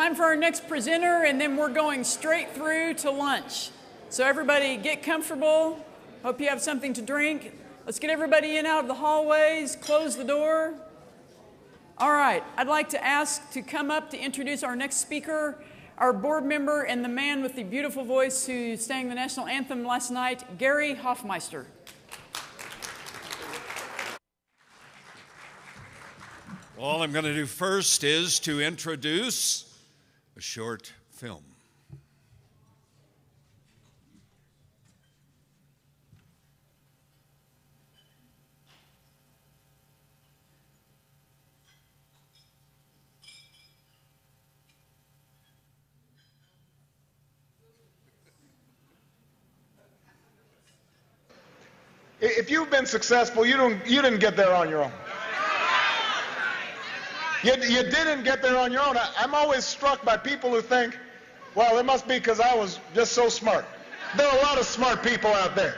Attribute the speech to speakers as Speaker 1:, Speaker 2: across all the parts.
Speaker 1: time for our next presenter, and then we're going straight through to lunch. So everybody get comfortable. Hope you have something to drink. Let's get everybody in out of the hallways, close the door. All right, I'd like to ask to come up to introduce our next speaker, our board member and the man with the beautiful voice who sang the national anthem last night, Gary Hoffmeister.
Speaker 2: All I'm going to do first is to introduce a short film.
Speaker 3: If you've been successful, you didn't get there on your own. You didn't get there on your own. I'm always struck by people who think, well, it must be because I was just so smart. There are a lot of smart people out there.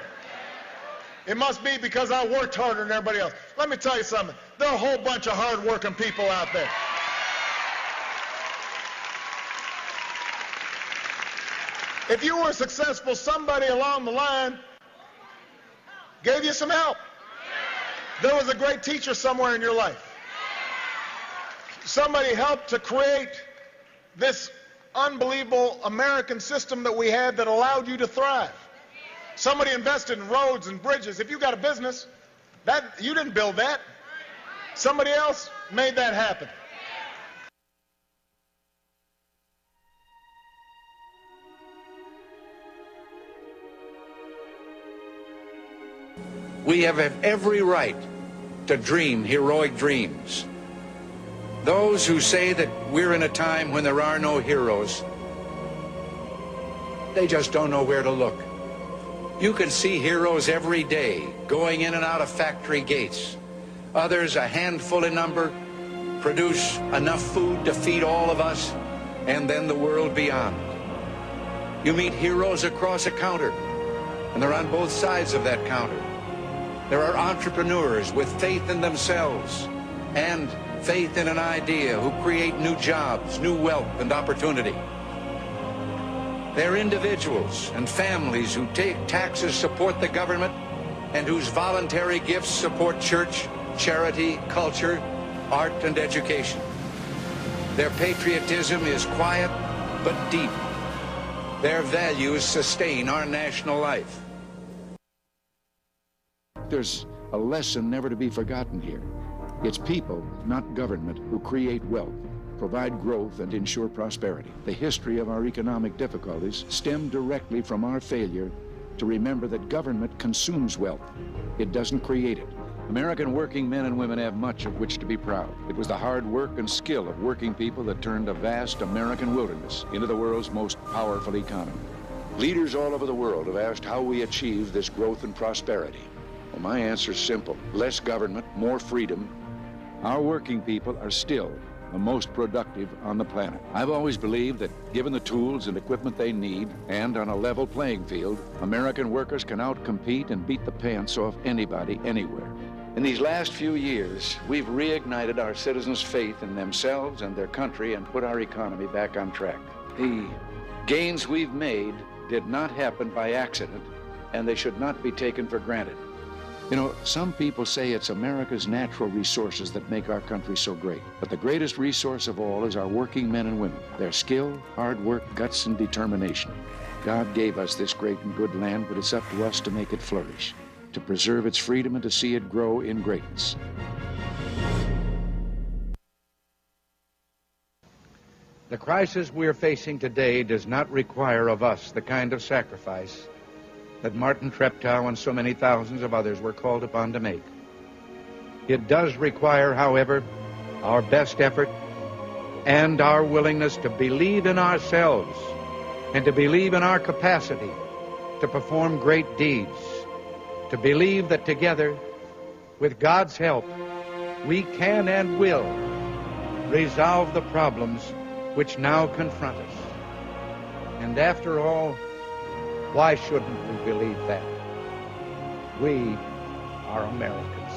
Speaker 3: It must be because I worked harder than everybody else. Let me tell you something. There are a whole bunch of hard-working people out there. If you were successful, somebody along the line gave you some help. There was a great teacher somewhere in your life. Somebody helped to create this unbelievable American system that we had that allowed you to thrive. Somebody invested in roads and bridges. If you got a business, you didn't build that. Somebody else made that happen.
Speaker 4: We have every right to dream heroic dreams. Those who say that we're in a time when there are no heroes, they just don't know where to look. You can see heroes every day going in and out of factory gates. Others, a handful in number, produce enough food to feed all of us and then the world beyond. You meet heroes across a counter, and they're on both sides of that counter. There are entrepreneurs with faith in themselves and faith in an idea who create new jobs, new wealth, and opportunity. They're individuals and families who take taxes, support the government, and whose voluntary gifts support church, charity, culture, art, and education. Their patriotism is quiet but deep. Their values sustain our national life.
Speaker 5: There's a lesson never to be forgotten here. It's people, not government, who create wealth, provide growth, and ensure prosperity. The history of our economic difficulties stem directly from our failure to remember that government consumes wealth. It doesn't create it. American working men and women have much of which to be proud. It was the hard work and skill of working people that turned a vast American wilderness into the world's most powerful economy. Leaders all over the world have asked how we achieve this growth and prosperity. Well, my answer is simple. Less government, more freedom. Our working people are still the most productive on the planet. I've always believed that given the tools and equipment they need, and on a level playing field, American workers can outcompete and beat the pants off anybody, anywhere. In these last few years, we've reignited our citizens' faith in themselves and their country and put our economy back on track. The gains we've made did not happen by accident, and they should not be taken for granted. You know, some people say it's America's natural resources that make our country so great. But the greatest resource of all is our working men and women. Their skill, hard work, guts, and determination. God gave us this great and good land, but it's up to us to make it flourish, to preserve its freedom and to see it grow in greatness.
Speaker 4: The crisis we're facing today does not require of us the kind of sacrifice that Martin Treptow and so many thousands of others were called upon to make. It does require, however, our best effort and our willingness to believe in ourselves and to believe in our capacity to perform great deeds, to believe that together, with God's help, we can and will resolve the problems which now confront us. And after all, why shouldn't we believe that? We are Americans.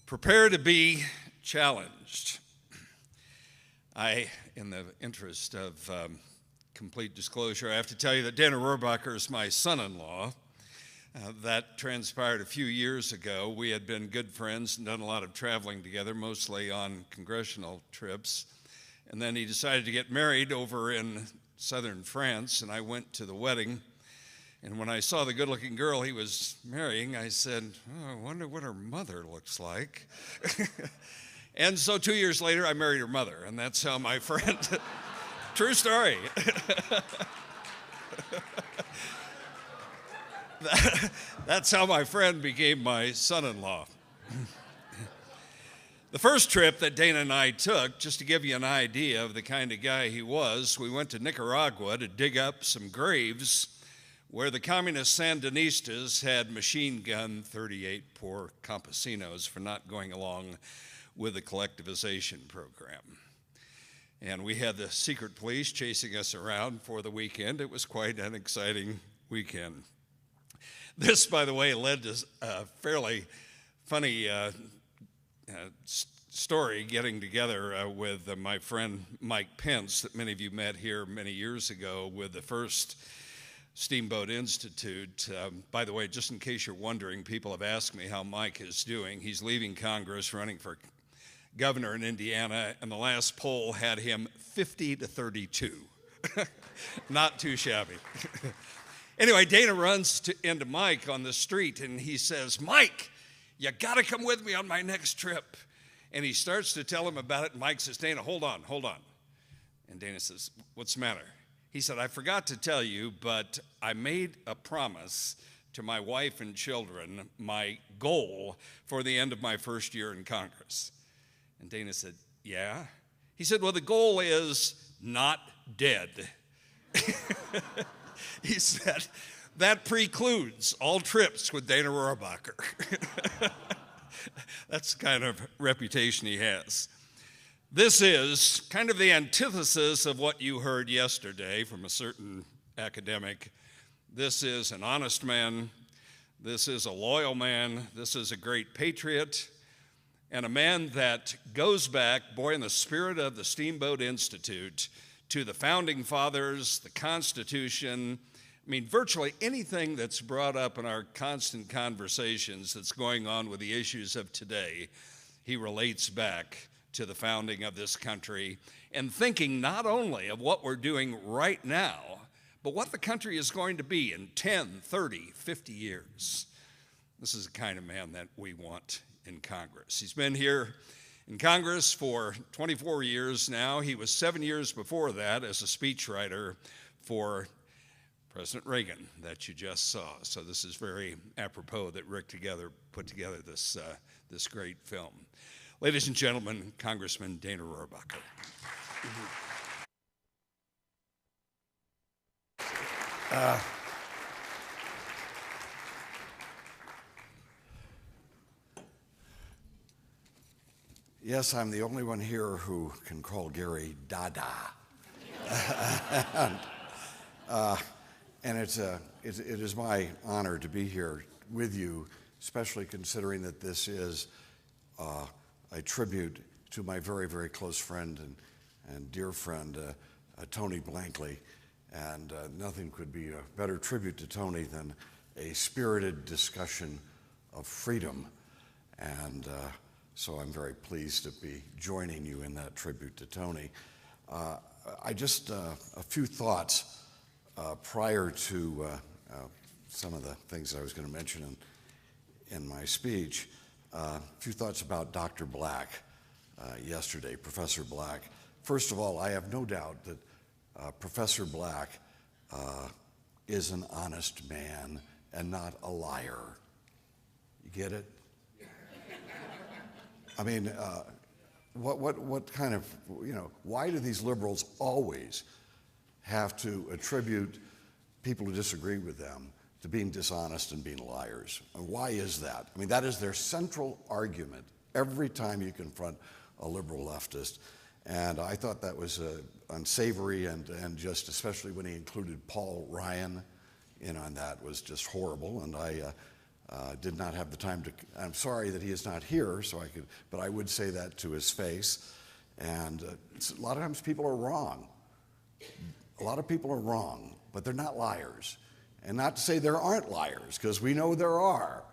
Speaker 2: Prepare to be challenged. In the interest of complete disclosure, I have to tell you that Dana Rohrabacher is my son-in-law. That transpired a few years ago. We had been good friends and done a lot of traveling together, mostly on congressional trips. And then he decided to get married over in southern France, and I went to the wedding. And when I saw the good-looking girl he was marrying, I said, oh, I wonder what her mother looks like. And so 2 years later, I married her mother, and that's how my friend, true story. That's how my friend became my son-in-law. The first trip that Dana and I took, just to give you an idea of the kind of guy he was, we went to Nicaragua to dig up some graves where the communist Sandinistas had machine gunned 38 poor campesinos for not going along with the collectivization program. And we had the secret police chasing us around for the weekend. It was quite an exciting weekend. This, by the way, led to a fairly funny story getting together with my friend Mike Pence that many of you met here many years ago with the first Steamboat Institute. By the way, just in case you're wondering, people have asked me how Mike is doing. He's leaving Congress, running for governor in Indiana, and the last poll had him 50-32. Not too shabby. Anyway, Dana runs into Mike on the street, and he says, Mike, you got to come with me on my next trip. And he starts to tell him about it, and Mike says, Dana, hold on. And Dana says, what's the matter? He said, I forgot to tell you, but I made a promise to my wife and children, my goal for the end of my first year in Congress. And Dana said, yeah? He said, well, the goal is not dead. He said, that precludes all trips with Dana Rohrabacher. That's the kind of reputation he has. This is kind of the antithesis of what you heard yesterday from a certain academic. This is an honest man. This is a loyal man. This is a great patriot. And a man that goes back, boy, in the spirit of the Steamboat Institute, to the Founding Fathers, the Constitution. I mean, virtually anything that's brought up in our constant conversations that's going on with the issues of today, he relates back to the founding of this country and thinking not only of what we're doing right now, but what the country is going to be in 10, 30, 50 years. This is the kind of man that we want in Congress. He's been here in Congress for 24 years now. He was 7 years before that as a speechwriter for President Reagan that you just saw. So this is very apropos that Rick put together this great film. Ladies and gentlemen, Congressman Dana Rohrabacher.
Speaker 6: Yes, I'm the only one here who can call Gary Dada. And it is my honor to be here with you, especially considering that this is a tribute to my very, very close friend and dear friend, Tony Blankley. And nothing could be a better tribute to Tony than a spirited discussion of freedom. And so I'm very pleased to be joining you in that tribute to Tony. I just, a few thoughts prior to some of the things I was going to mention in my speech. A few thoughts about Dr. Black yesterday, Professor Black. First of all, I have no doubt that Professor Black is an honest man and not a liar. You get it? I mean, what kind of, why do these liberals always have to attribute people who disagree with them to being dishonest and being liars? And why is that? I mean, that is their central argument every time you confront a liberal leftist. And I thought that was unsavory and just, especially when he included Paul Ryan in on that, was just horrible. And did not have the time to. I'm sorry that he is not here, but I would say that to his face. And a lot of times people are wrong. A lot of people are wrong, but they're not liars. And not to say there aren't liars, because we know there are.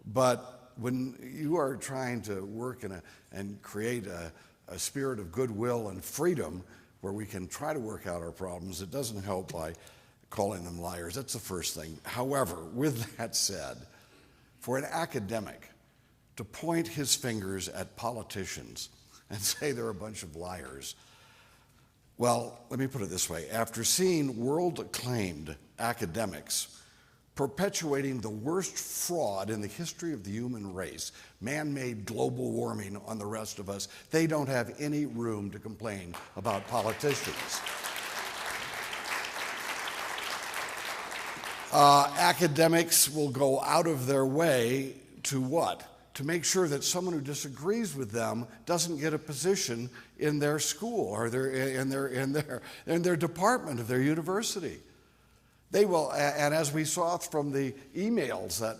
Speaker 6: But when you are trying to work and create a spirit of goodwill and freedom where we can try to work out our problems, it doesn't help by calling them liars. That's the first thing. However, with that said, for an academic to point his fingers at politicians and say they're a bunch of liars, well, let me put it this way. After seeing world-acclaimed academics perpetuating the worst fraud in the history of the human race, man-made global warming on the rest of us, they don't have any room to complain about politicians. Academics will go out of their way to what? To make sure that someone who disagrees with them doesn't get a position in their school or in their department of their university. They will, and as we saw from the emails that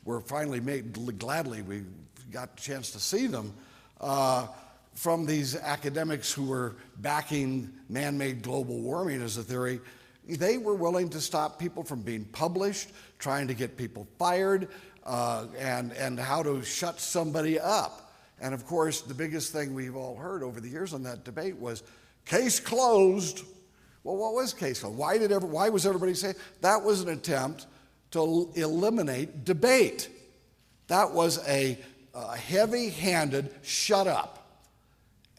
Speaker 6: were finally made, gladly we got a chance to see them, from these academics who were backing man-made global warming as a theory, they were willing to stop people from being published, trying to get people fired, and how to shut somebody up. And of course, the biggest thing we've all heard over the years on that debate was, case closed. Well, what was case closed? Why was everybody saying? That was an attempt to eliminate debate. That was a heavy-handed shut up.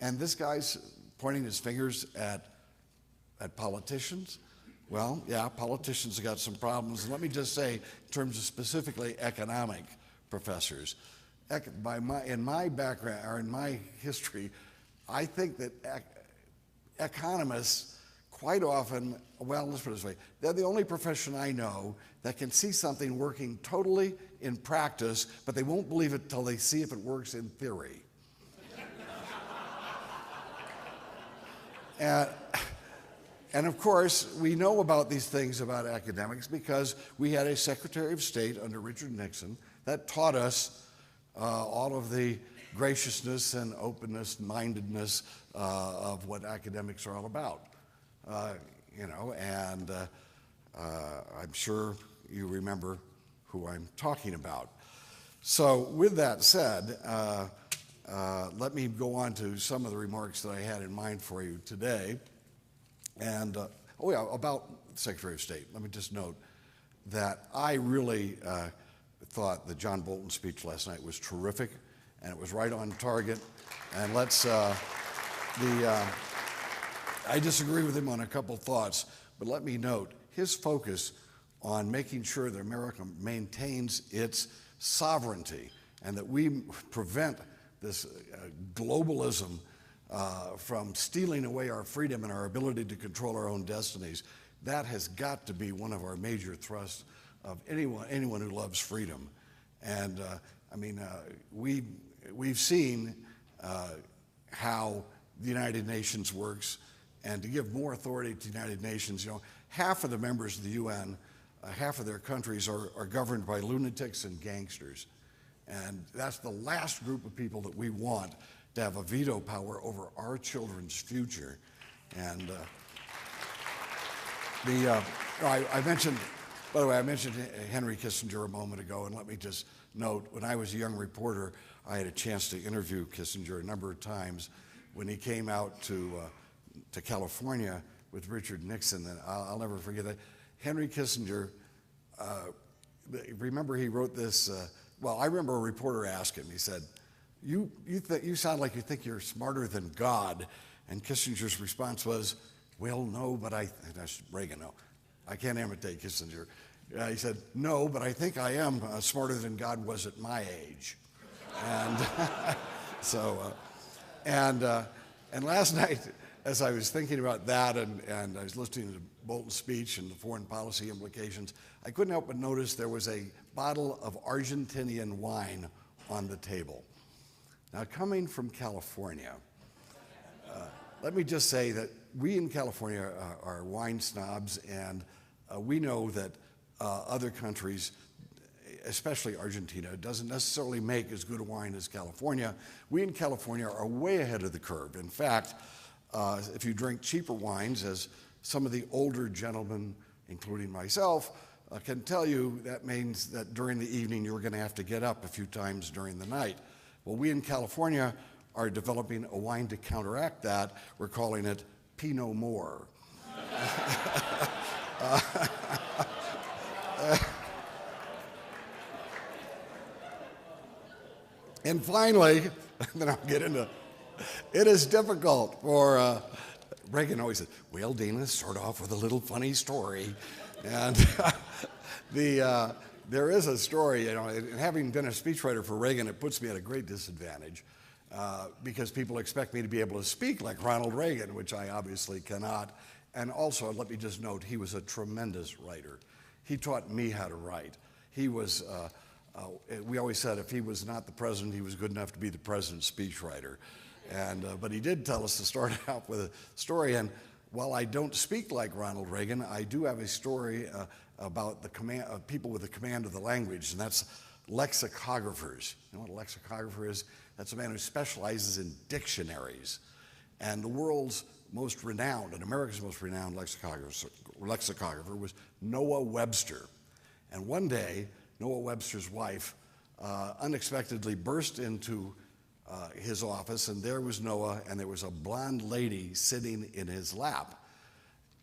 Speaker 6: And this guy's pointing his fingers at politicians. Well, yeah, politicians have got some problems. And let me just say, in terms of specifically economic professors, in my background, or in my history, I think that economists quite often, well, let's put it this way, they're the only profession I know that can see something working totally in practice, but they won't believe it till they see if it works in theory. And of course, we know about these things about academics because we had a Secretary of State under Richard Nixon that taught us all of the graciousness and openness, mindedness of what academics are all about. And I'm sure you remember who I'm talking about. So with that said, let me go on to some of the remarks that I had in mind for you today. And, about Secretary of State, let me just note that I really thought the John Bolton speech last night was terrific, and it was right on target. And I disagree with him on a couple thoughts, but let me note his focus on making sure that America maintains its sovereignty and that we prevent this globalism from stealing away our freedom and our ability to control our own destinies. That has got to be one of our major thrusts of anyone who loves freedom. And we've seen how the United Nations works, and to give more authority to the United Nations, half of the members of the UN, half of their countries are governed by lunatics and gangsters. And that's the last group of people that we want to have a veto power over our children's future. And I mentioned Henry Kissinger a moment ago, and let me just note, when I was a young reporter, I had a chance to interview Kissinger a number of times when he came out to California with Richard Nixon, and I'll never forget that. Henry Kissinger, remember he wrote this, I remember a reporter asked him, he said, you sound like you think you're smarter than God. And Kissinger's response was, well, no, but that's Reagan, no. I can't imitate Kissinger. He said, no, but I think I am smarter than God was at my age. And and last night, as I was thinking about that and I was listening to Bolton's speech and the foreign policy implications, I couldn't help but notice there was a bottle of Argentinian wine on the table. Now, coming from California, let me just say that we in California are wine snobs, and we know that other countries especially Argentina, doesn't necessarily make as good a wine as California. We in California are way ahead of the curve. In fact, if you drink cheaper wines, as some of the older gentlemen, including myself, can tell you, that means that during the evening you're going to have to get up a few times during the night. Well, we in California are developing a wine to counteract that. We're calling it Pinot Noir. And finally, then I'll get into, it is difficult for, Reagan always said, well, Dana, start off with a little funny story. And there is a story, you know, and having been a speechwriter for Reagan, it puts me at a great disadvantage because people expect me to be able to speak like Ronald Reagan, which I obviously cannot. And also, let me just note, he was a tremendous writer. He taught me how to write. He was, we always said if he was not the president, he was good enough to be the president's speechwriter. And, but he did tell us to start out with a story. And while I don't speak like Ronald Reagan, I do have a story about the people with the command of the language, and that's lexicographers. You know what a lexicographer is? That's a man who specializes in dictionaries. And the world's most renowned, and America's most renowned lexicographer was Noah Webster. And one day, Noah Webster's wife unexpectedly burst into his office, and there was Noah, and there was a blonde lady sitting in his lap.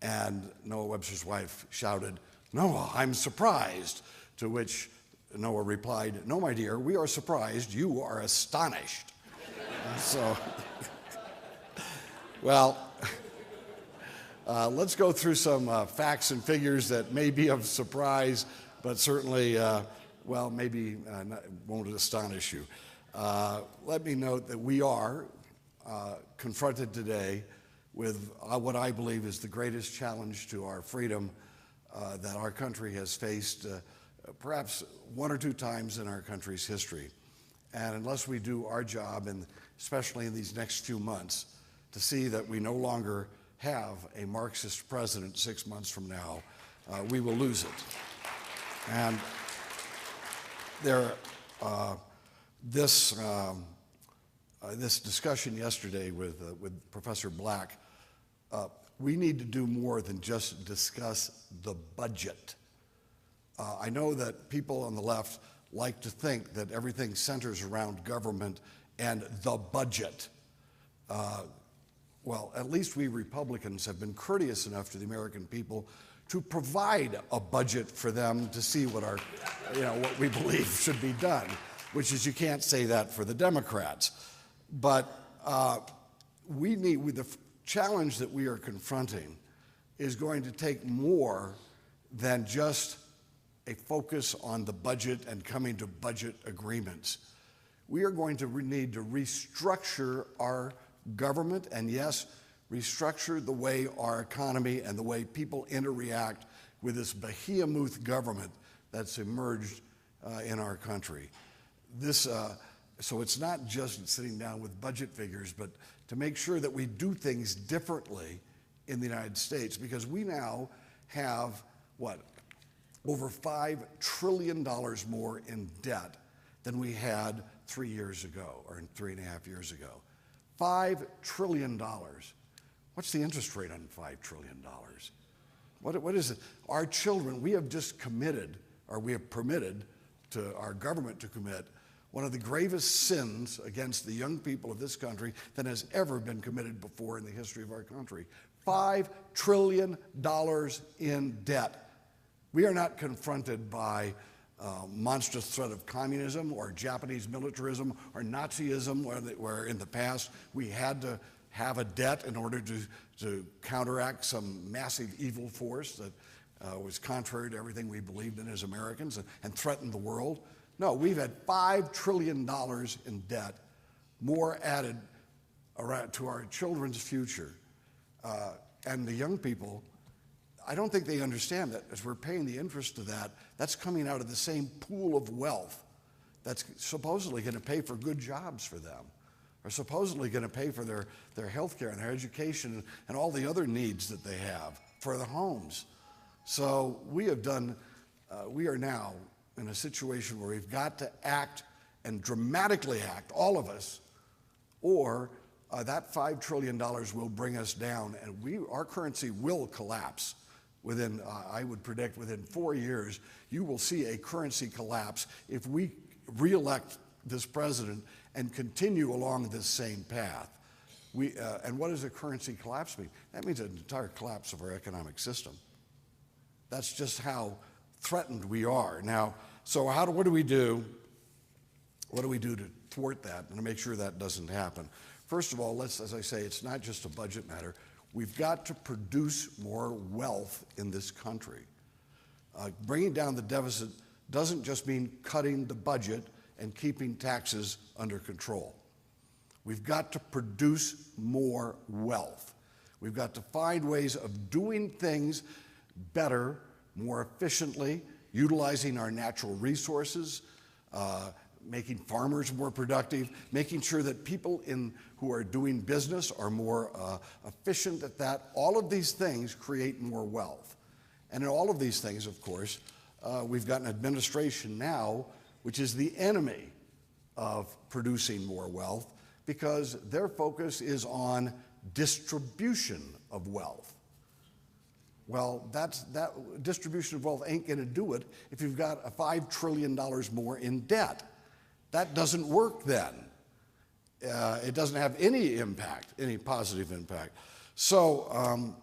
Speaker 6: And Noah Webster's wife shouted, "Noah, I'm surprised." To which Noah replied, "No, my dear, we are surprised. You are astonished." So, well, let's go through some facts and figures that may be of surprise, but certainly, well, maybe won't astonish you. Let me note that we are confronted today with what I believe is the greatest challenge to our freedom that our country has faced perhaps one or two times in our country's history. And unless we do our job, and especially in these next few months, to see that we no longer have a Marxist president 6 months from now, we will lose it. And there, this discussion yesterday with Professor Black, we need to do more than just discuss the budget. I know that people on the left like to think that everything centers around government and the budget. Well, at least we Republicans have been courteous enough to the American people to provide a budget for them to see what our, what we believe should be done, which is you can't say that for the Democrats. But the challenge that we are confronting is going to take more than just a focus on the budget and coming to budget agreements. We are going to need to restructure our government, and yes, restructure the way our economy and the way people interact with this behemoth government that's emerged in our country. So it's not just sitting down with budget figures, but to make sure that we do things differently in the United States, because we now have, over $5 trillion more in debt than we had 3 years ago, or 3.5 years ago. $5 trillion. What's the interest rate on $5 trillion? What is it? Our children, we have just committed, or we have permitted to our government to commit one of the gravest sins against the young people of this country that has ever been committed before in the history of our country. $5 trillion in debt. We are not confronted by monstrous threat of communism or Japanese militarism or Nazism, where in the past we had to have a debt in order to counteract some massive evil force that was contrary to everything we believed in as Americans and threatened the world. No, we've had $5 trillion in debt, more added to our children's future. And the young people, I don't think they understand that as we're paying the interest to that, that's coming out of the same pool of wealth that's supposedly going to pay for good jobs for them, or supposedly going to pay for their health care and their education and all the other needs that they have for their homes. So we are now, in a situation where we've got to act and dramatically act, all of us, or that $5 trillion will bring us down, and our currency will collapse. Within, I would predict within 4 years, you will see a currency collapse if we re-elect this president and continue along this same path. And what does a currency collapse mean? That means an entire collapse of our economic system. That's just how threatened we are. Now, so what do we do? What do we do to thwart that and to make sure that doesn't happen? First of all, as I say, it's not just a budget matter. We've got to produce more wealth in this country. Bringing down the deficit doesn't just mean cutting the budget and keeping taxes under control. We've got to produce more wealth. We've got to find ways of doing things better, more efficiently, utilizing our natural resources, making farmers more productive, making sure that people who are doing business are more efficient at that. All of these things create more wealth. And in all of these things, of course, we've got an administration now which is the enemy of producing more wealth because their focus is on distribution of wealth. Well, that distribution of wealth ain't going to do it if you've got $5 trillion more in debt. That doesn't work then. It doesn't have any impact, any positive impact. So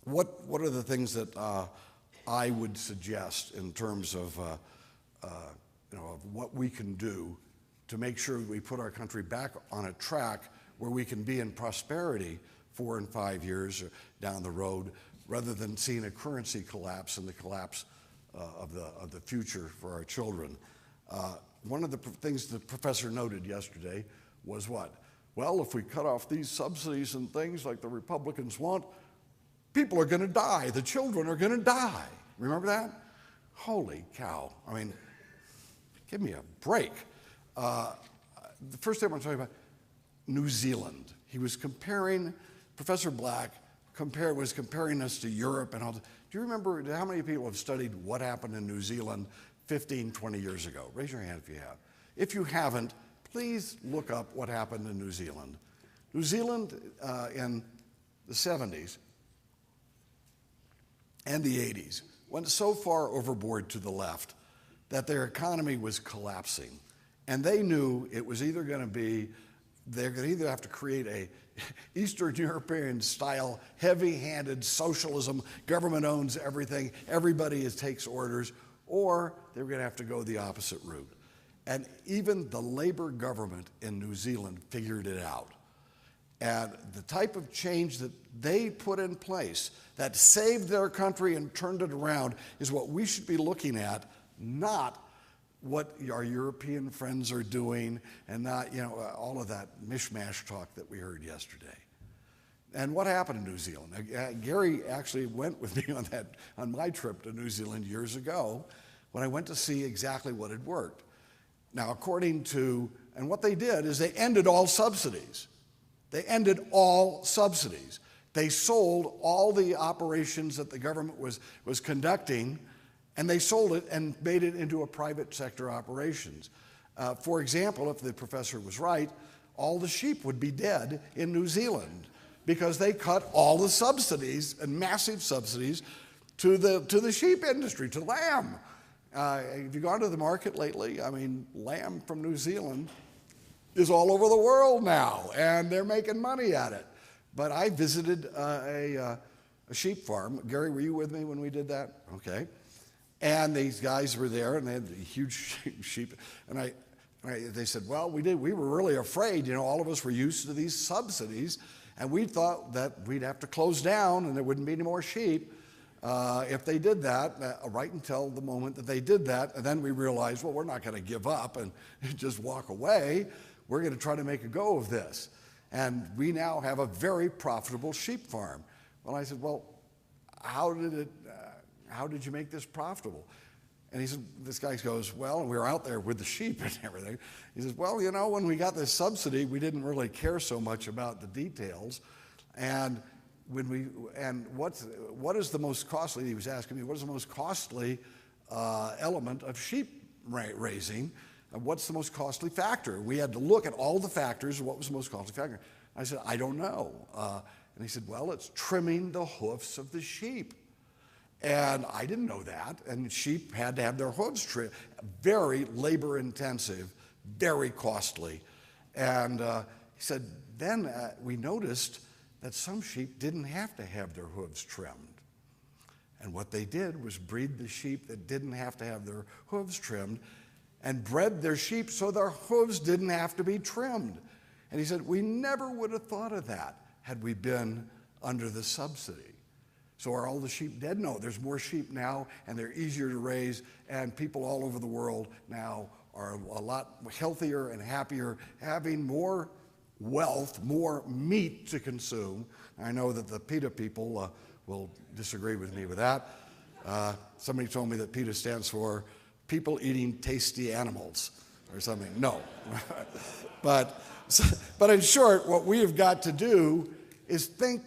Speaker 6: what are the things that I would suggest in terms of, of what we can do to make sure we put our country back on a track where we can be in prosperity 4 and 5 years down the road, rather than seeing a currency collapse and the collapse of the future for our children. One of the things the professor noted yesterday was what? Well, if we cut off these subsidies and things like the Republicans want, people are going to die. The children are going to die. Remember that? Holy cow. I mean, give me a break. The first thing I want to talk about, New Zealand. He was comparing, Professor Black was comparing us to Europe and all. Do you remember how many people have studied what happened in New Zealand 15, 20 years ago? Raise your hand if you have. If you haven't, please look up what happened in New Zealand. New Zealand in the 70s and the 80s went so far overboard to the left that their economy was collapsing. And they knew it was either going to be, they're going to either have to create a Eastern European style, heavy-handed socialism, government owns everything, everybody takes orders, or they were going to have to go the opposite route. And even the Labour government in New Zealand figured it out. And the type of change that they put in place that saved their country and turned it around is what we should be looking at, not what our European friends are doing and not, all of that mishmash talk that we heard yesterday. And what happened in New Zealand? Gary actually went with me on my trip to New Zealand years ago when I went to see exactly what had worked. Now, and what they did is they ended all subsidies. They ended all subsidies. They sold all the operations that the government was conducting, and they sold it and made it into a private sector operations. For example, if the professor was right, all the sheep would be dead in New Zealand because they cut all the subsidies and massive subsidies to the sheep industry, to lamb. Have you gone to the market lately? I mean, lamb from New Zealand is all over the world now, and they're making money at it. But I visited a sheep farm. Gary, were you with me when we did that? Okay. And these guys were there, and they had the huge sheep. And they said, well, we were really afraid. All of us were used to these subsidies, and we thought that we'd have to close down and there wouldn't be any more sheep if they did that, right until the moment that they did that. And then we realized, well, we're not going to give up and just walk away. We're going to try to make a go of this. And we now have a very profitable sheep farm. Well, I said, well, how did you make this profitable? And he said, this guy goes, well, and we were out there with the sheep and everything. He says, well, when we got this subsidy, we didn't really care so much about the details. And what is the most costly, he was asking me, what is the most costly element of sheep raising. What's the most costly factor? We had to look at all the factors. What was the most costly factor? I said, I don't know. And he said, well, it's trimming the hoofs of the sheep. And I didn't know that. And sheep had to have their hooves trimmed. Very labor intensive, very costly. And he said, then we noticed that some sheep didn't have to have their hooves trimmed. And what they did was breed the sheep that didn't have to have their hooves trimmed and bred their sheep so their hooves didn't have to be trimmed. And he said, we never would have thought of that had we been under the subsidy. So are all the sheep dead? No, there's more sheep now, and they're easier to raise, and people all over the world now are a lot healthier and happier, having more wealth, more meat to consume. I know that the PETA people will disagree with me with that. Somebody told me that PETA stands for people eating tasty animals or something. No. But in short, what we have got to do is think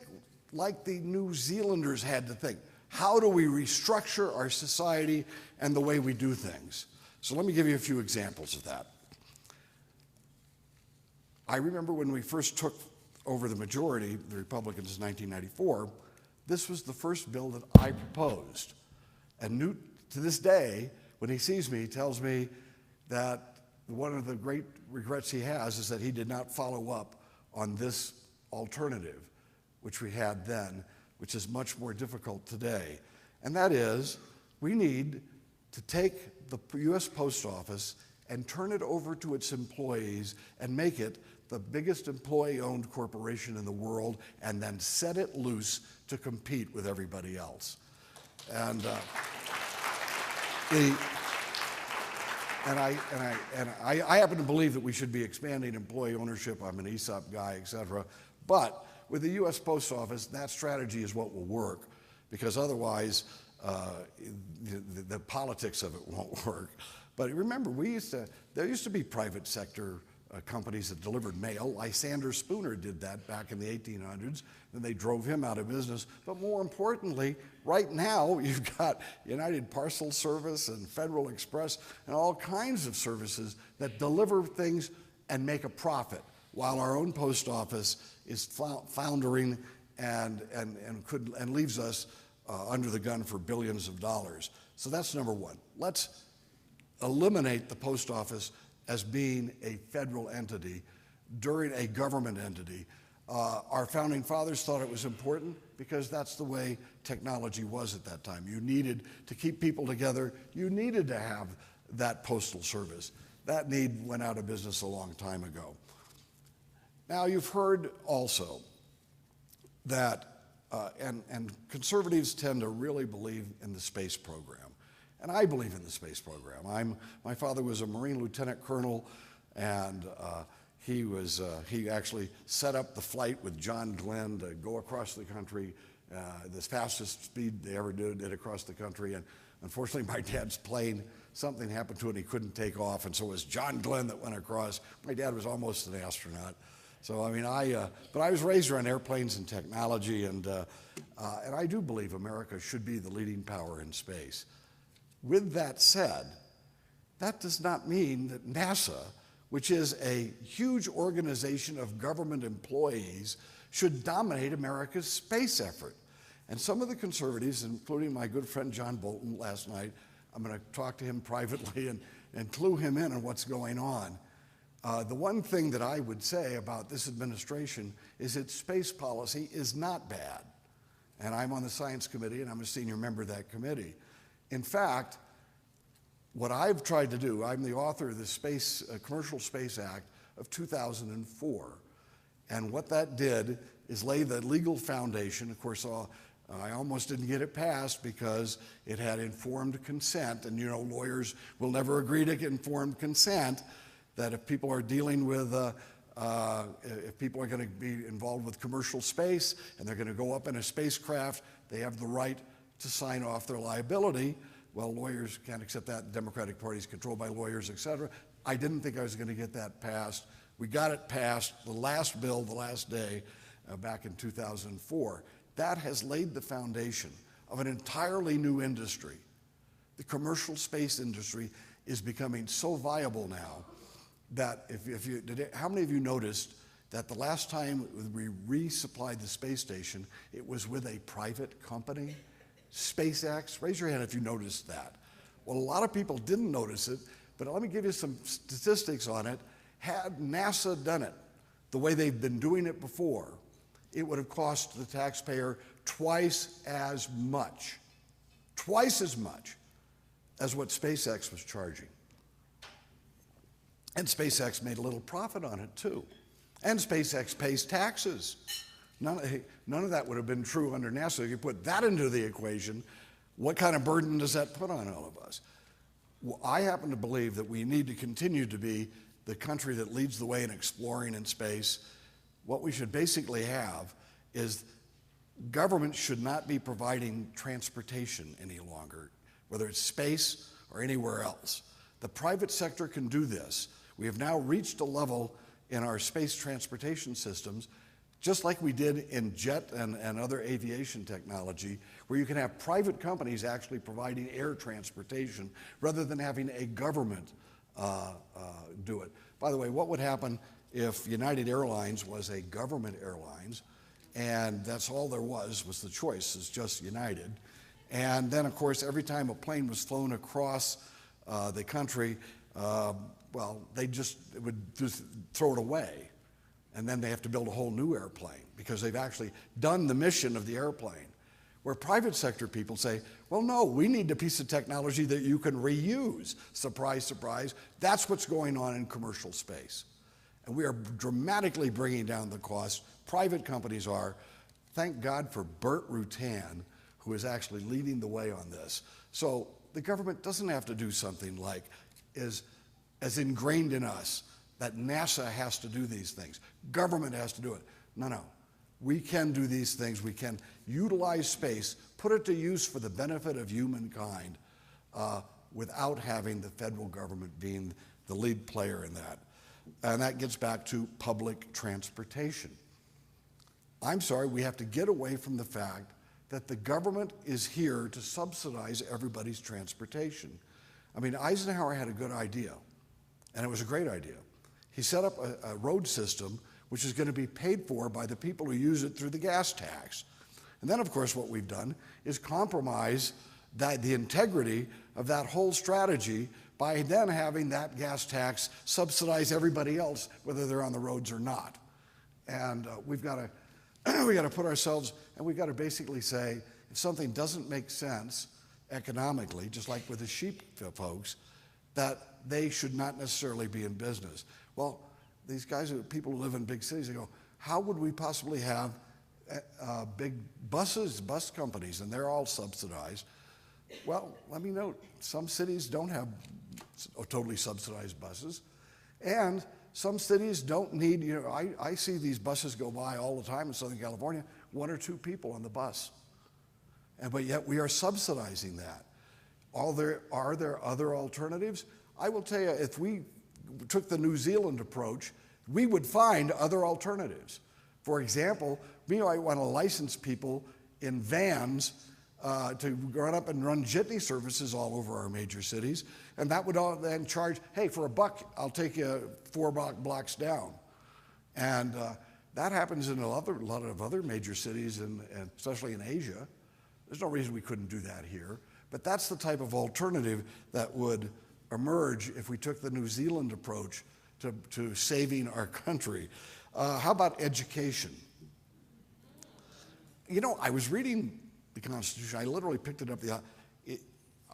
Speaker 6: like the New Zealanders had to think. How do we restructure our society and the way we do things? So let me give you a few examples of that. I remember when we first took over the majority, the Republicans in 1994, this was the first bill that I proposed. And Newt, to this day, when he sees me, he tells me that one of the great regrets he has is that he did not follow up on this alternative, which we had then, which is much more difficult today. And that is, we need to take the U.S. Post Office and turn it over to its employees and make it the biggest employee-owned corporation in the world, and then set it loose to compete with everybody else. And I happen to believe that we should be expanding employee ownership. I'm an ESOP guy, et cetera. But with the U.S. Post Office, that strategy is what will work, because otherwise the politics of it won't work. But remember, there used to be private sector companies that delivered mail. Lysander Spooner did that back in the 1800s. Then they drove him out of business. But more importantly, right now, you've got United Parcel Service and Federal Express and all kinds of services that deliver things and make a profit, while our own post office is floundering and leaves us under the gun for billions of dollars. So that's number one. Let's eliminate the post office as being a federal entity during a government entity. Our founding fathers thought it was important because that's the way technology was at that time. You needed to keep people together. You needed to have that postal service. That need went out of business a long time ago. Now, you've heard also that, and conservatives tend to really believe in the space program. And I believe in the space program. My father was a Marine lieutenant colonel, and he actually set up the flight with John Glenn to go across the country, the fastest speed they ever did across the country. And unfortunately, my dad's plane, something happened to it, and he couldn't take off, and so it was John Glenn that went across. My dad was almost an astronaut. So, I mean, but I was raised around airplanes and technology, and I do believe America should be the leading power in space. With that said, that does not mean that NASA, which is a huge organization of government employees, should dominate America's space effort. And some of the conservatives, including my good friend John Bolton last night, I'm going to talk to him privately and clue him in on what's going on. The one thing that I would say about this administration is its space policy is not bad. And I'm on the Science Committee, and I'm a senior member of that committee. In fact, what I've tried to do, I'm the author of the Commercial Space Act of 2004. And what that did is lay the legal foundation. Of course, I almost didn't get it passed because it had informed consent. And you know, lawyers will never agree to informed consent, that if people are dealing with, if people are going to be involved with commercial space and they're going to go up in a spacecraft, they have the right to sign off their liability. Well, lawyers can't accept that. The Democratic Party is controlled by lawyers, et cetera. I didn't think I was going to get that passed. We got it passed, the last bill, the last day, back in 2004. That has laid the foundation of an entirely new industry. The commercial space industry is becoming so viable now that how many of you noticed that the last time we resupplied the space station, it was with a private company? SpaceX, raise your hand if you noticed that. Well, a lot of people didn't notice it, but let me give you some statistics on it. Had NASA done it the way they've been doing it before, it would have cost the taxpayer twice as much as what SpaceX was charging. And SpaceX made a little profit on it too. And SpaceX pays taxes. None of that would have been true under NASA. If you put that into the equation, what kind of burden does that put on all of us? Well, I happen to believe that we need to continue to be the country that leads the way in exploring in space. What we should basically have is government should not be providing transportation any longer, whether it's space or anywhere else. The private sector can do this. We have now reached a level in our space transportation systems, just like we did in jet and other aviation technology, where you can have private companies actually providing air transportation rather than having a government do it. By the way, what would happen if United Airlines was a government airlines and that's all there was the choice, is just United? And then, of course, every time a plane was flown across the country, well, they would just throw it away. And then they have to build a whole new airplane because they've actually done the mission of the airplane. Where private sector people say, well, no, we need a piece of technology that you can reuse. Surprise, surprise. That's what's going on in commercial space. And we are dramatically bringing down the cost. Private companies are. Thank God for Burt Rutan, who is actually leading the way on this. So the government doesn't have to do something like is as ingrained in us that NASA has to do these things. Government has to do it. No. We can do these things. We can utilize space, put it to use for the benefit of humankind without having the federal government being the lead player in that. And that gets back to public transportation. I'm sorry, we have to get away from the fact that the government is here to subsidize everybody's transportation. I mean, Eisenhower had a good idea, and it was a great idea. He set up a road system which is going to be paid for by the people who use it through the gas tax. And then, of course, what we've done is compromise the integrity of that whole strategy by then having that gas tax subsidize everybody else, whether they're on the roads or not. And we've got to put ourselves, and we've got to basically say, if something doesn't make sense economically, just like with the sheep folks, that they should not necessarily be in business. Well, these guys, people who live in big cities, they go, how would we possibly have big bus companies, and they're all subsidized? Well, let me note, some cities don't have totally subsidized buses, and some cities don't need, I see these buses go by all the time in Southern California, 1 or 2 people on the bus. But yet we are subsidizing that. Are there other alternatives? I will tell you, if we took the New Zealand approach, we would find other alternatives. For example, we might want to license people in vans to run up and run jitney services all over our major cities, and that would all then charge, hey, for $1, I'll take you 4 blocks down. And that happens in a lot of other major cities, and especially in Asia. There's no reason we couldn't do that here. But that's the type of alternative that would emerge if we took the New Zealand approach to saving our country. How about education? I was reading the Constitution. I literally picked it up.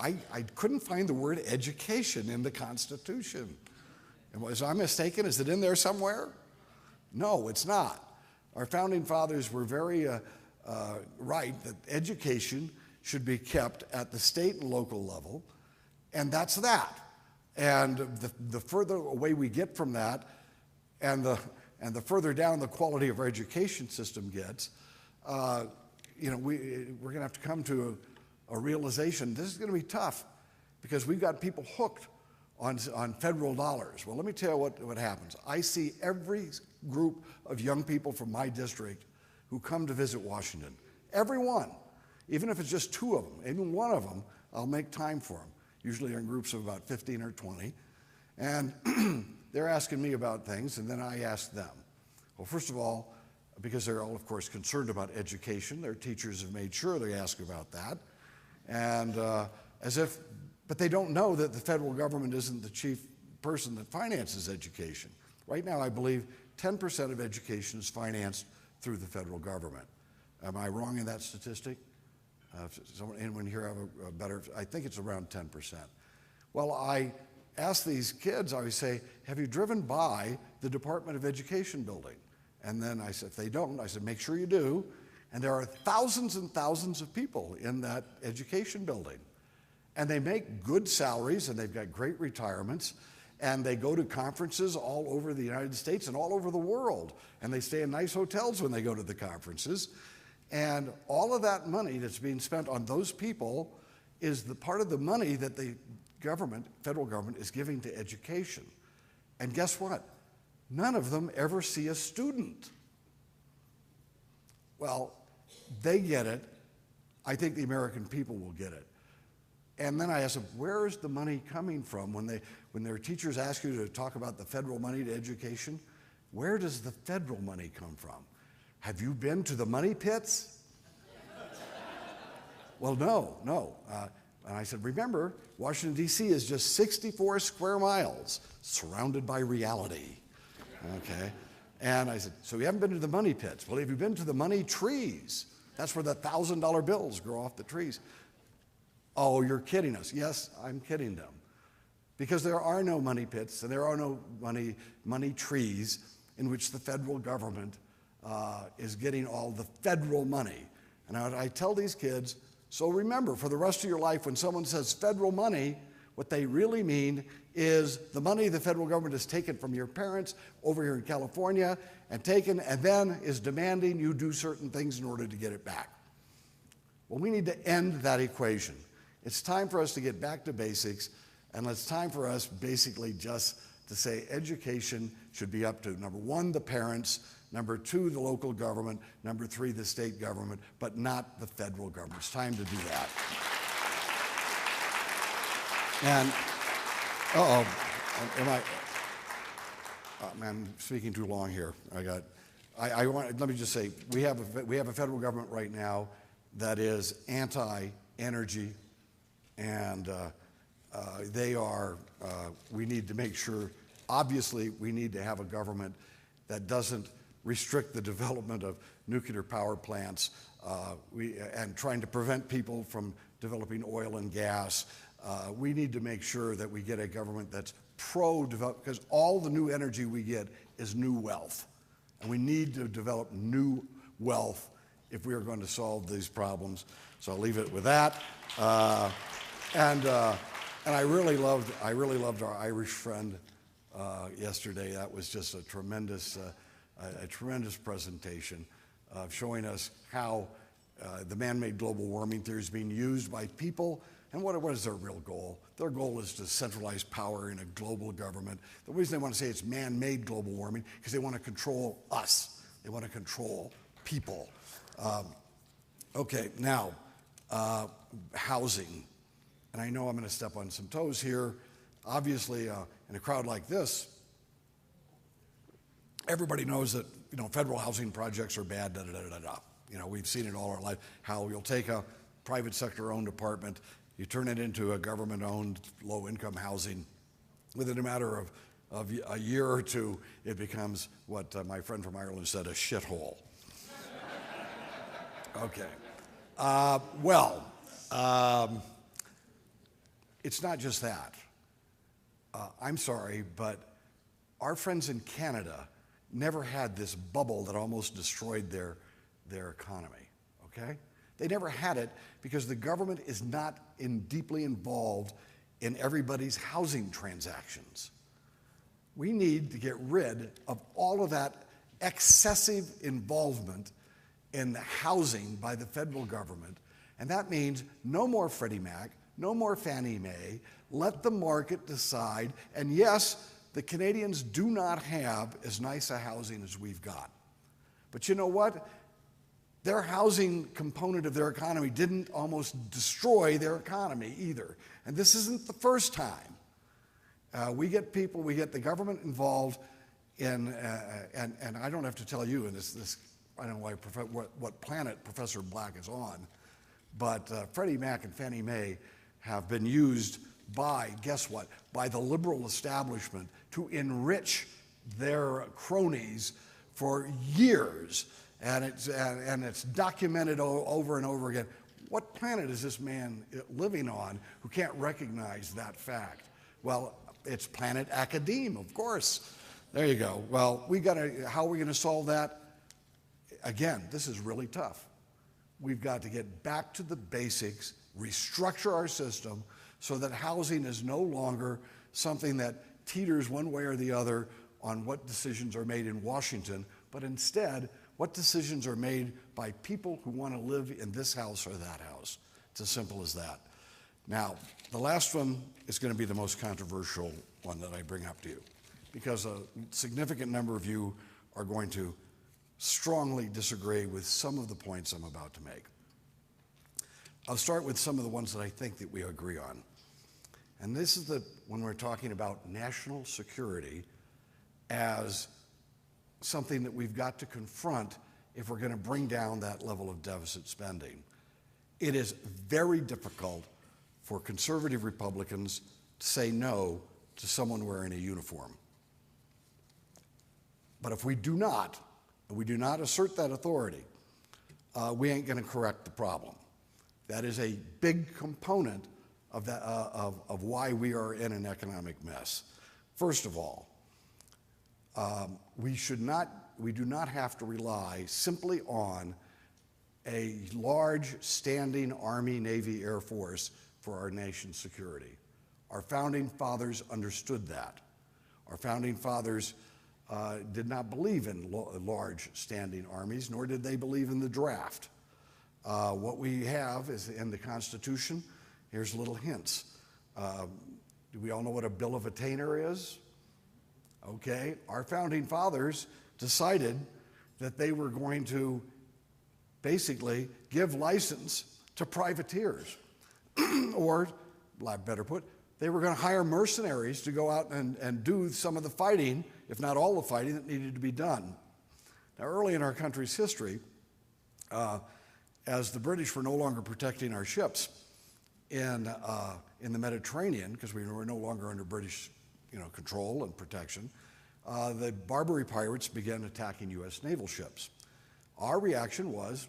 Speaker 6: I couldn't find the word education in the Constitution. Was I mistaken? Is it in there somewhere? No, it's not. Our founding fathers were very right that education should be kept at the state and local level, and that's that. And the further away we get from that, and the further down the quality of our education system gets, we're going to have to come to a realization. This is going to be tough because we've got people hooked on federal dollars. Well, let me tell you what happens. I see every group of young people from my district who come to visit Washington. Every one. Even if it's just 2 of them, even 1 of them, I'll make time for them. usually in groups of about 15 or 20. And they're asking me about things, and then I ask them. Well, first of all, because they're all, of course, concerned about education, their teachers have made sure they ask about that. And but they don't know that the federal government isn't the chief person that finances education. Right now, I believe 10% of education is financed through the federal government. Am I wrong in that statistic? Anyone here have a better, I think it's around 10%. Well, I ask these kids, I would say, have you driven by the Department of Education building? And then I said, if they don't, I said, make sure you do. And there are thousands and thousands of people in that education building. And they make good salaries, and they've got great retirements, and they go to conferences all over the United States and all over the world. And they stay in nice hotels when they go to the conferences. And all of that money that's being spent on those people is the part of the money that the government, federal government, is giving to education. And guess what? None of them ever see a student. Well, they get it. I think the American people will get it. And then I ask them, where is the money coming from? When their teachers ask you to talk about the federal money to education, where does the federal money come from? Have you been to the money pits? Well, no. And I said, remember, Washington, D.C. is just 64 square miles surrounded by reality. Okay? And I said, so you haven't been to the money pits. Well, have you been to the money trees? That's where the $1,000 bills grow off the trees. Oh, you're kidding us. Yes, I'm kidding them. Because there are no money pits and there are no money trees in which the federal government is getting all the federal money. And I tell these kids, so remember, for the rest of your life, when someone says federal money, what they really mean is the money the federal government has taken from your parents over here in California and then is demanding you do certain things in order to get it back. Well, we need to end that equation. It's time for us to get back to basics, and it's time for us basically just to say education should be up to, number one, the parents, number two, the local government, number three, the state government, but not the federal government. It's time to do that. And, I'm speaking too long here. Let me just say, we have a federal government right now that is anti-energy, and we need to make sure, obviously, we need to have a government that doesn't restrict the development of nuclear power plants and trying to prevent people from developing oil and gas. We need to make sure that we get a government that's pro-develop, because all the new energy we get is new wealth. And we need to develop new wealth if we are going to solve these problems. So I'll leave it with that. And I really loved our Irish friend yesterday. That was just a tremendous presentation of showing us how the man-made global warming theory is being used by people. And what is their real goal? Their goal is to centralize power in a global government. The reason they want to say it's man-made global warming because they want to control us. They want to control people. Okay, now, housing. And I know I'm going to step on some toes here. Obviously, in a crowd like this, everybody knows that federal housing projects are bad. We've seen it all our life. How you'll take a private sector-owned apartment, you turn it into a government-owned low-income housing. Within a matter of a year or two, it becomes what my friend from Ireland said, a shithole. Okay. It's not just that. I'm sorry, but our friends in Canada never had this bubble that almost destroyed their economy, okay? They never had it because the government is not deeply involved in everybody's housing transactions. We need to get rid of all of that excessive involvement in housing by the federal government, and that means no more Freddie Mac, no more Fannie Mae. Let the market decide, and yes, the Canadians do not have as nice a housing as we've got. But you know what? their housing component of their economy didn't almost destroy their economy either. And this isn't the first time. We get the government involved in, and I don't have to tell you, and I don't know what planet Professor Black is on, but Freddie Mac and Fannie Mae have been used by, guess what, by the liberal establishment to enrich their cronies for years. And it's documented over and over again. What planet is this man living on who can't recognize that fact? Well, it's planet academe, of course. There you go. Well, how are we going to solve that? Again, this is really tough. We've got to get back to the basics, restructure our system so that housing is no longer something that teeters one way or the other on what decisions are made in Washington, but instead, what decisions are made by people who want to live in this house or that house. It's as simple as that. Now, the last one is going to be the most controversial one that I bring up to you, because a significant number of you are going to strongly disagree with some of the points I'm about to make. I'll start with some of the ones that I think that we agree on. And this is when we're talking about national security as something that we've got to confront if we're going to bring down that level of deficit spending. It is very difficult for conservative Republicans to say no to someone wearing a uniform. But if we do not assert that authority, we ain't going to correct the problem. That is a big component of why we are in an economic mess. First of all, we do not have to rely simply on a large standing Army, Navy, Air Force for our nation's security. Our founding fathers understood that. Our founding fathers did not believe in large standing armies, nor did they believe in the draft. What we have is in the Constitution. Here's little hints. Do we all know what a bill of attainder is? Okay, our founding fathers decided that they were going to basically give license to privateers. Or, better put, they were going to hire mercenaries to go out and do some of the fighting, if not all the fighting, that needed to be done. Now, early in our country's history, as the British were no longer protecting our ships in the Mediterranean, because we were no longer under British control and protection, the Barbary pirates began attacking U.S. naval ships. Our reaction was,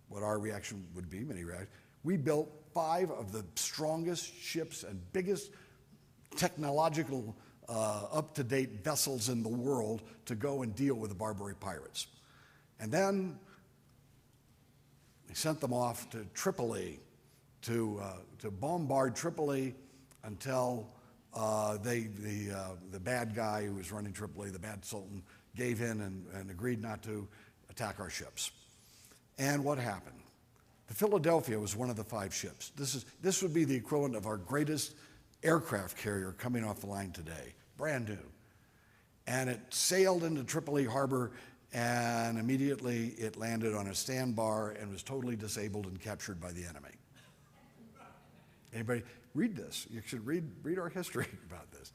Speaker 6: what our reaction would be, many reactions, we built 5 of the strongest ships and biggest technological up-to-date vessels in the world to go and deal with the Barbary pirates. And then we sent them off to Tripoli to bombard Tripoli until the bad guy who was running Tripoli, the bad sultan, gave in and agreed not to attack our ships. And what happened? The Philadelphia was one of the 5 ships. This would be the equivalent of our greatest aircraft carrier coming off the line today, brand new. And it sailed into Tripoli harbor, and immediately it landed on a sandbar and was totally disabled and captured by the enemy. Anybody read this? You should read our history about this.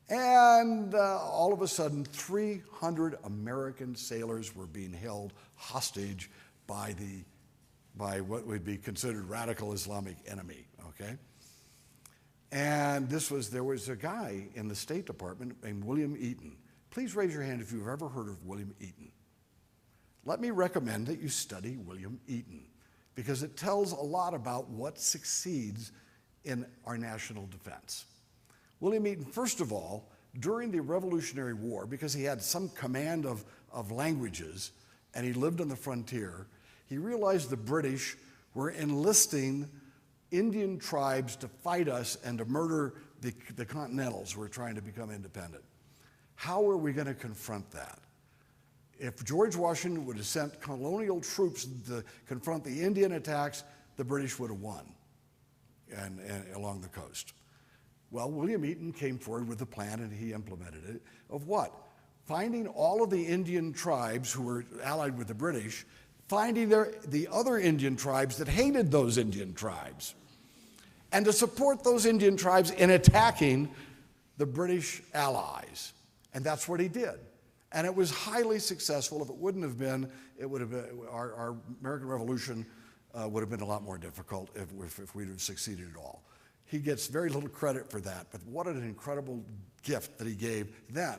Speaker 6: And all of a sudden, 300 American sailors were being held hostage by what would be considered radical Islamic enemy, okay? And there was a guy in the State Department named William Eaton. Please raise your hand if you've ever heard of William Eaton. Let me recommend that you study William Eaton, because it tells a lot about what succeeds in our national defense. William Eaton, first of all, during the Revolutionary War, because he had some command of languages and he lived on the frontier, he realized the British were enlisting Indian tribes to fight us and to murder the Continentals who were trying to become independent. How are we going to confront that? If George Washington would have sent colonial troops to confront the Indian attacks, the British would have won and along the coast. Well, William Eaton came forward with a plan, and he implemented it, of what? Finding all of the Indian tribes who were allied with the British, finding the other Indian tribes that hated those Indian tribes, and to support those Indian tribes in attacking the British allies. And that's what he did. And it was highly successful. If it wouldn't have been, it would have been, our American Revolution would have been a lot more difficult if we'd have succeeded at all. He gets very little credit for that, but what an incredible gift that he gave then.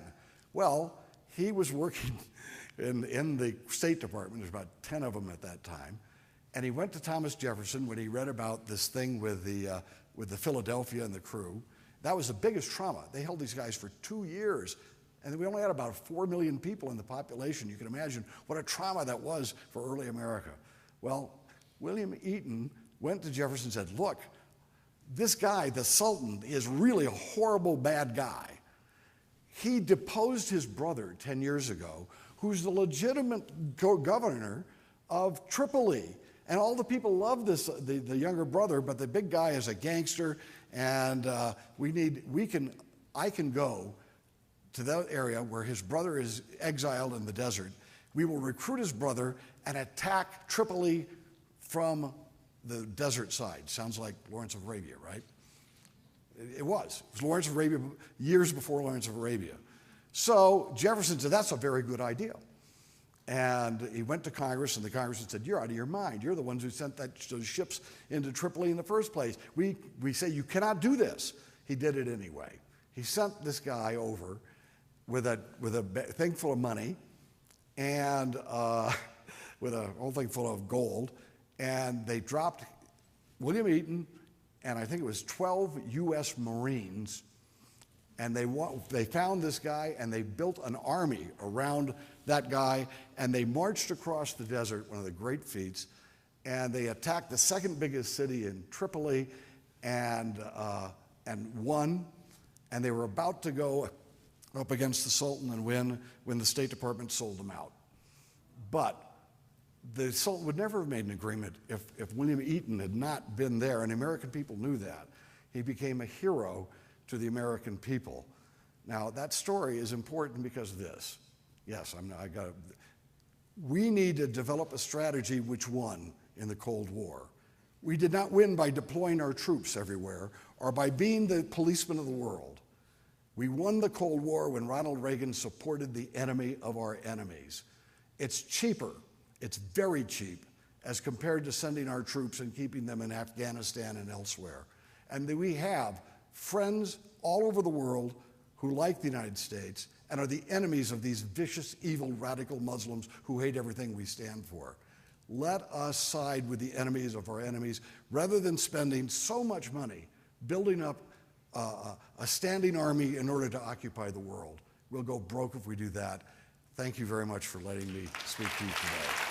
Speaker 6: Well, he was working in the State Department. There's about 10 of them at that time. And he went to Thomas Jefferson when he read about this thing with the Philadelphia and the crew. That was the biggest trauma. They held these guys for 2 years. And we only had about 4 million people in the population. You can imagine what a trauma that was for early America. Well, William Eaton went to Jefferson and said, look, this guy, the Sultan, is really a horrible, bad guy. He deposed his brother 10 years ago, who's the legitimate governor of Tripoli. And all the people love this, the younger brother, but the big guy is a gangster, and I can go to that area where his brother is exiled in the desert. We will recruit his brother and attack Tripoli from the desert side. Sounds like Lawrence of Arabia, right? It was. It was Lawrence of Arabia years before Lawrence of Arabia. So Jefferson said, that's a very good idea. And he went to Congress, and the Congress said, you're out of your mind. You're the ones who sent those ships into Tripoli in the first place. We say you cannot do this. He did it anyway. He sent this guy over with a thing full of money and with a whole thing full of gold, and they dropped William Eaton and I think it was 12 U.S. Marines, and they found this guy and they built an army around that guy, and they marched across the desert, one of the great feats, and they attacked the second biggest city in Tripoli and won, and they were about to go up against the Sultan and win when the State Department sold them out. But the Sultan would never have made an agreement if William Eaton had not been there, and the American people knew that. He became a hero to the American people. Now, that story is important because of this. Yes, we need to develop a strategy which won in the Cold War. We did not win by deploying our troops everywhere or by being the policemen of the world. We won the Cold War when Ronald Reagan supported the enemy of our enemies. It's cheaper, it's very cheap, as compared to sending our troops and keeping them in Afghanistan and elsewhere. And we have friends all over the world who like the United States and are the enemies of these vicious, evil, radical Muslims who hate everything we stand for. Let us side with the enemies of our enemies rather than spending so much money building up a standing army in order to occupy the world. We'll go broke if we do that. Thank you very much for letting me speak to you today.